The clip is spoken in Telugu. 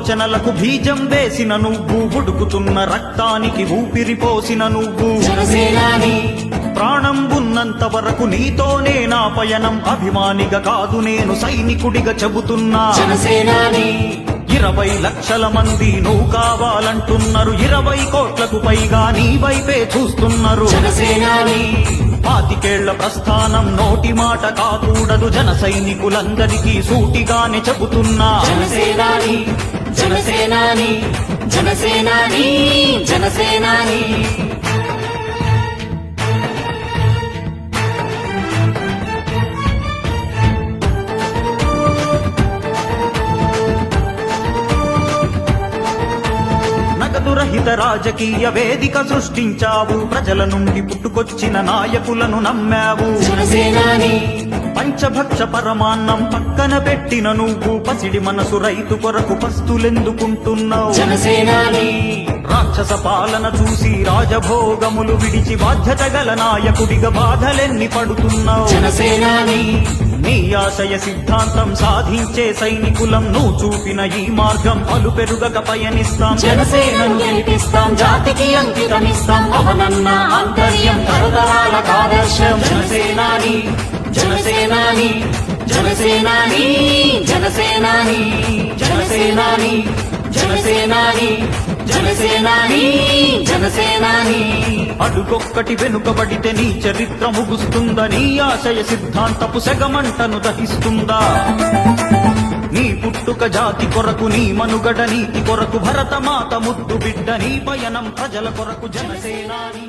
ఆలోచనలకు బీజం వేసిన నువ్వు, ఉడుకుతున్న రక్తానికి ఊపిరి పోసిన నువ్వు. జనసేనాని ప్రాణం ఉన్నంత వరకు నీతోనే నా పయనం, అభిమానిగా కాదు నేను సైనికుడిగా చెబుతున్నా. జనసేనాని 20 లక్షల మంది నువ్వు కావాలంటున్నారు, 20 కోట్లకు పైగా నీ వైపే చూస్తున్నారు. జనసేనాని 25 ప్రస్థానం నోటి మాట కాకూడదు, జన సైనికులందరికీ సూటిగానే చెబుతున్నా. జనసేనాని జనసేనాని జనసేనాని జనసేనాని నగదురహిత రాజకీయ వేదిక సృష్టించావు, ప్రజల నుండి పుట్టుకొచ్చిన నాయకులను నమ్మావు. జనసేనాని పంచభక్ష పరమాన్నం పక్కన పెట్టిన నువ్వు, పసిడి మనసు రైతు కొరకు పస్తులెందుకుంటున్నావు. జనసేనాని రాక్షస పాలన చూసి రాజభోగములు విడిచి బాధ్యత గల నాయకుడిగా బాధలెన్ని పడుతున్నావు. జనసేనాని నీ ఆశయ సిద్ధాంతం సాధించే సైనికులం, నువ్వు చూపిన ఈ మార్గం అలు పెరుగక పయనిస్తాం. జనసేనను గెలిపిస్తాం, జాతికి అంకితమిస్తాం, అవనన్న ఆంతర్యం తరతరాల ఆదర్శం. జనసేనాని జనసేనాని జనసేనాని జనసేనాని జనసేనాని జనసేనాని జనసేనాని జనసేనాని అడుగొక్కటి వెనుకబడితే నీ చరిత్ర ముగుస్తుందా, నీ ఆశయ సిద్ధాంతపు సెగమంటను దహిస్తుందా. నీ పుట్టుక జాతి కొరకు, నీ మనుగడ నీతి కొరకు, భరతమాత ముద్దు బిడ్డ నీ పయనం ప్రజల కొరకు. జనసేనాని